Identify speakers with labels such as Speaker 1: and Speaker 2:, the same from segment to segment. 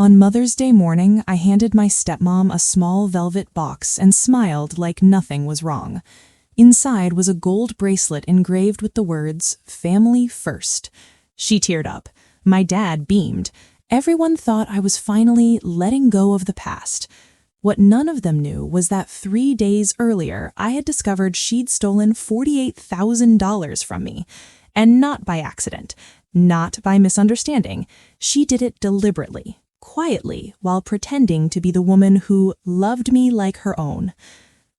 Speaker 1: On Mother's Day morning, I handed my stepmom a small velvet box and smiled like nothing was wrong. Inside was a gold bracelet engraved with the words, "Family First." She teared up. My dad beamed. Everyone thought I was finally letting go of the past. What none of them knew was that 3 days earlier, I had discovered she'd stolen $48,000 from me. And not by accident, not by misunderstanding. She did it deliberately, quietly, while pretending to be the woman who loved me like her own.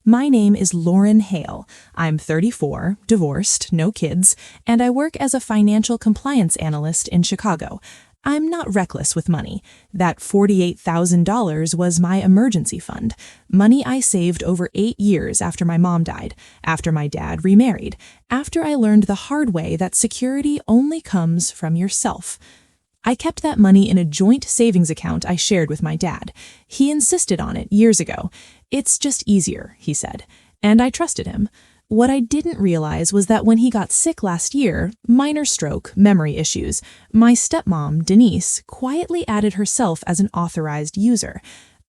Speaker 1: My name is Lauren Hale. I'm 34, divorced, no kids, and I work as a financial compliance analyst in Chicago. I'm not reckless with money. That $48,000 was my emergency fund, money I saved over 8 years after my mom died, after my dad remarried, after I learned the hard way that security only comes from yourself. I kept that money in a joint savings account I shared with my dad. He insisted on it years ago. "It's just easier," he said, and I trusted him. What I didn't realize was that when he got sick last year, minor stroke, memory issues, my stepmom, Denise, quietly added herself as an authorized user.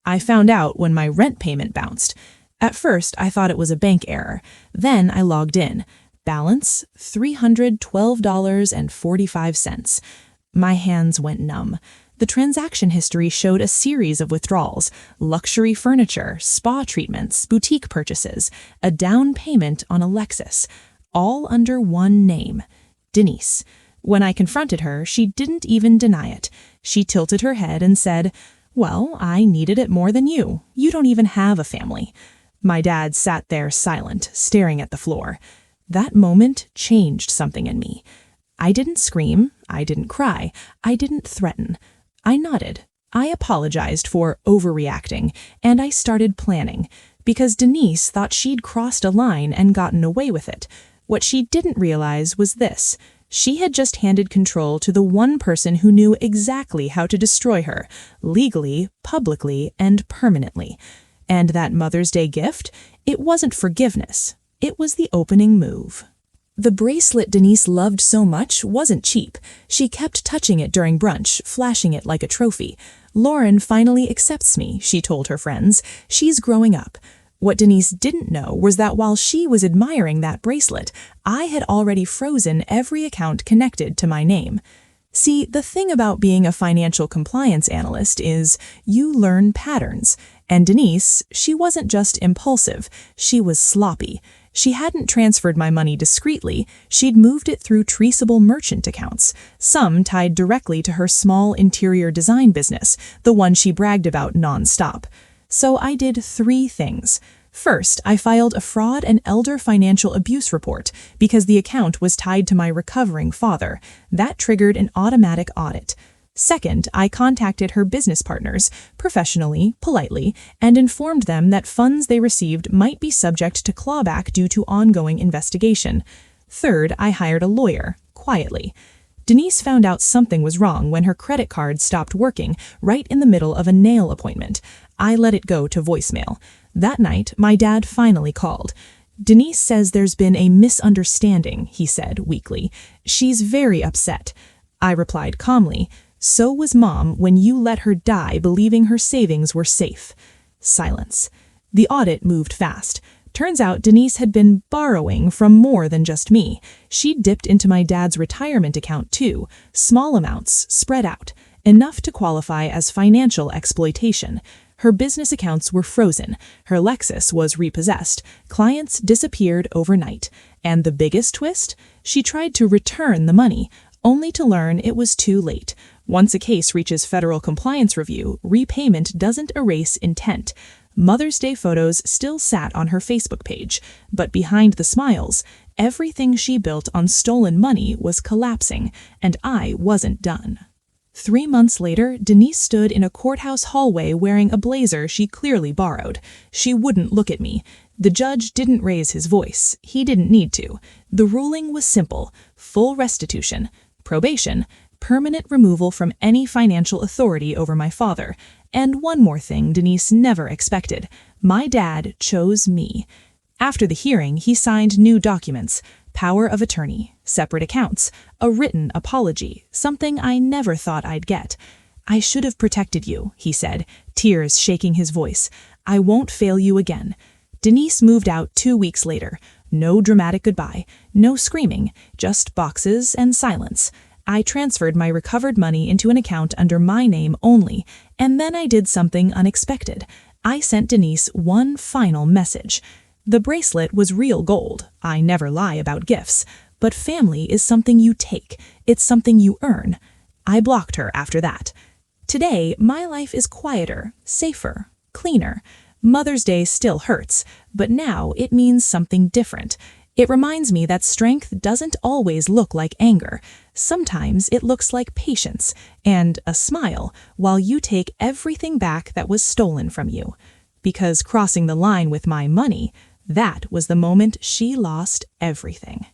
Speaker 1: I found out when my rent payment bounced. At first, I thought it was a bank error. Then I logged in. Balance, $312.45. My hands went numb. The transaction history showed a series of withdrawals: luxury furniture, spa treatments, boutique purchases, a down payment on a Lexus, all under one name, Denise. When I confronted her, she didn't even deny it. She tilted her head and said, "Well, I needed it more than you. You don't even have a family." My dad sat there silent, staring at the floor. That moment changed something in me. I didn't scream, I didn't cry, I didn't threaten. I nodded. I apologized for overreacting, and I started planning, because Denise thought she'd crossed a line and gotten away with it. What she didn't realize was this: she had just handed control to the one person who knew exactly how to destroy her, legally, publicly, and permanently. And that Mother's Day gift? It wasn't forgiveness. It was the opening move. The bracelet Denise loved so much wasn't cheap. She kept touching it during brunch, flashing it like a trophy. "Lauren finally accepts me," she told her friends. "She's growing up." What Denise didn't know was that while she was admiring that bracelet, I had already frozen every account connected to my name. See, the thing about being a financial compliance analyst is you learn patterns. And Denise, she wasn't just impulsive, she was sloppy. She hadn't transferred my money discreetly, she'd moved it through traceable merchant accounts, some tied directly to her small interior design business, the one she bragged about nonstop. So I did 3 things. First, I filed a fraud and elder financial abuse report because the account was tied to my recovering father. That triggered an automatic audit. Second, I contacted her business partners, professionally, politely, and informed them that funds they received might be subject to clawback due to ongoing investigation. Third, I hired a lawyer, quietly. Denise found out something was wrong when her credit card stopped working right in the middle of a nail appointment. I let it go to voicemail. That night, my dad finally called. "Denise says there's been a misunderstanding," he said weakly. "She's very upset." I replied calmly, "So was Mom when you let her die believing her savings were safe." Silence. The audit moved fast. Turns out Denise had been borrowing from more than just me. She dipped into my dad's retirement account too, small amounts, spread out, enough to qualify as financial exploitation. Her business accounts were frozen, her Lexus was repossessed, clients disappeared overnight. And the biggest twist? She tried to return the money, only to learn it was too late. Once a case reaches federal compliance review, repayment doesn't erase intent. Mother's Day photos still sat on her Facebook page, but behind the smiles, everything she built on stolen money was collapsing, and I wasn't done. 3 months later, Denise stood in a courthouse hallway wearing a blazer she clearly borrowed. She wouldn't look at me. The judge didn't raise his voice. He didn't need to. The ruling was simple: full restitution, probation, permanent removal from any financial authority over my father. And one more thing Denise never expected: my dad chose me. After the hearing, he signed new documents: power of attorney, separate accounts, a written apology, something I never thought I'd get. "I should have protected you," he said, tears shaking his voice. "I won't fail you again." Denise moved out 2 weeks later. No dramatic goodbye, no screaming, just boxes and silence. I transferred my recovered money into an account under my name only, and then I did something unexpected. I sent Denise one final message. The bracelet was real gold. I never lie about gifts. But family is something you take. It's something you earn. I blocked her after that. Today, my life is quieter, safer, cleaner. Mother's Day still hurts, but now it means something different. It reminds me that strength doesn't always look like anger. Sometimes it looks like patience and a smile while you take everything back that was stolen from you. Because crossing the line with my money, that was the moment she lost everything.